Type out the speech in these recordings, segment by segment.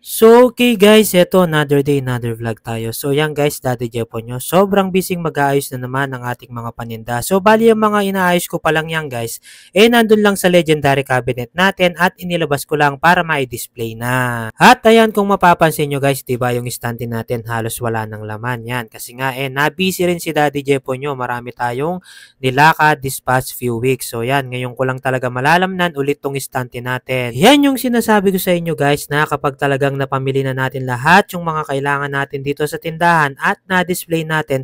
So, okay guys, eto another day, another vlog tayo. So, yan guys, Daddy Jepo nyo. Sobrang busy mag-aayos na naman ng ating mga paninda. So, bali yung mga inaayos ko pa lang yan guys, nandun lang sa legendary cabinet natin at inilabas ko lang para ma-display na. At ayan, kung mapapansin nyo guys, diba yung stante natin halos wala ng laman yan. Kasi nga, na-busy rin si Daddy Jepo nyo. Marami tayong nilakad this past few weeks. So, yan, ngayon ko lang talaga malalamnan ulit tong stante natin. Yan yung sinasabi ko sa inyo guys na kapag talagang napamili na natin lahat yung mga kailangan natin dito sa tindahan at na-display natin,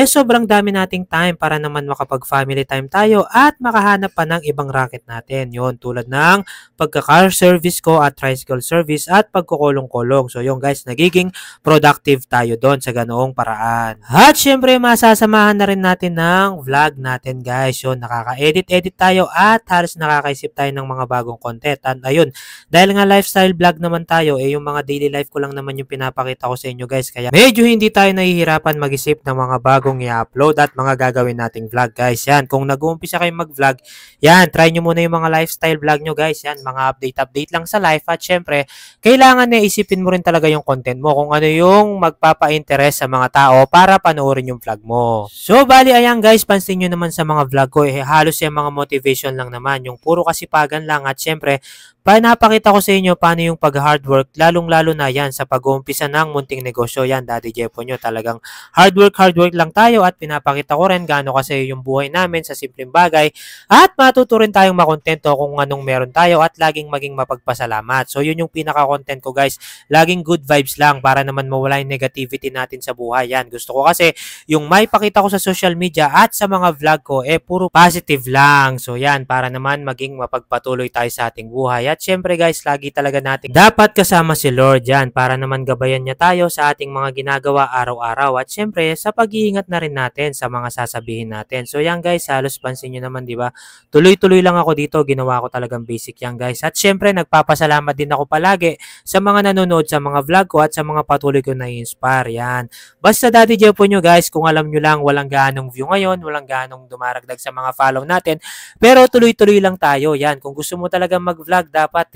sobrang dami nating time para naman makapag-family time tayo at makahanap pa ng ibang racket natin. Yun, tulad ng pagka-car service ko at tricycle service at pagkukulong-kulong. So yun guys, nagiging productive tayo doon sa ganoong paraan. At syempre, masasamahan na rin natin ng vlog natin guys. Yun, nakaka-edit-edit tayo at halos nakakaisip tayo ng mga bagong content. At ayun, dahil nga lifestyle vlog naman tayo, yung mga daily life ko lang naman yung pinapakita ko sa inyo guys. Kaya medyo hindi tayo nahihirapan mag-isip ng mga bagong i-upload at mga gagawin nating vlog guys. Yan, kung nag-uumpisa kayong mag-vlog, yan, try nyo muna yung mga lifestyle vlog nyo guys. Yan, mga update lang sa life. At syempre, kailangan na isipin mo rin talaga yung content mo kung ano yung magpapa-interest sa mga tao para panoorin yung vlog mo. So, bali ayan guys, pansin nyo naman sa mga vlog ko, halos yung mga motivation lang naman. Yung puro kasipagan lang at syempre, pinapakita ko sa inyo paano yung pag-hard work, lalong-lalo na yan sa pag-uumpisa ng munting negosyo. Yan, Daddy Jepo nyo, talagang hard work lang tayo at pinapakita ko rin gaano kasi yung buhay namin sa simpleng bagay at matuto rin tayong makontento kung anong meron tayo at laging maging mapagpasalamat. So, yun yung pinaka-content ko guys. Laging good vibes lang para naman mawala yung negativity natin sa buhay. Yan, gusto ko kasi yung may pakita ko sa social media at sa mga vlog ko, puro positive lang. So, yan, para naman maging mapagpatuloy tayo sa ating buhay. At syempre guys, lagi talaga natin dapat kasama si Lord yan para naman gabayan niya tayo sa ating mga ginagawa araw-araw. At syempre, sa pag-iingat na rin natin sa mga sasabihin natin. So yan guys, halos pansin nyo naman, di ba? Tuloy-tuloy lang ako dito, ginawa ko talagang basic yan guys. At syempre, nagpapasalamat din ako palagi sa mga nanonood sa mga vlog ko at sa mga patuloy ko na-inspire. Yan. Basta Daddy Jepo nyo guys, kung alam nyo lang, walang ganong view ngayon, walang ganong dumaragdag sa mga follow natin. Pero tuloy-tuloy lang tayo. Yan, kung gusto mo talaga mag-vlog, dapat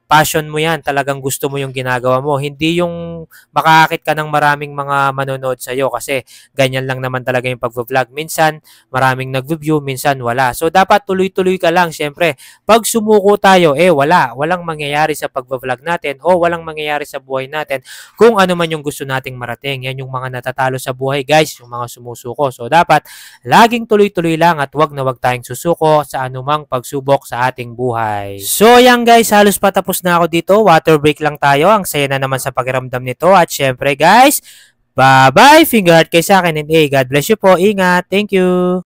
passion mo yan, talagang gusto mo yung ginagawa mo. Hindi yung makakakit ka ng maraming mga manonood sa'yo kasi ganyan lang naman talaga yung pag-vlog. Minsan, maraming nag-view, minsan wala. So, dapat tuloy-tuloy ka lang. Siyempre, pag sumuko tayo, walang mangyayari sa pag-vlog natin o walang mangyayari sa buhay natin kung ano man yung gusto nating marating. Yan yung mga natatalo sa buhay, guys, yung mga sumusuko. So, dapat laging tuloy-tuloy lang at wag na wag tayong susuko sa anumang pagsubok sa ating buhay. So, yan guys, halos patapos na ako dito. Water break lang tayo. Ang saya na naman sa pakiramdam nito. At syempre guys, bye-bye. Finger heart kayo sa akin and God bless you po. Ingat. Thank you.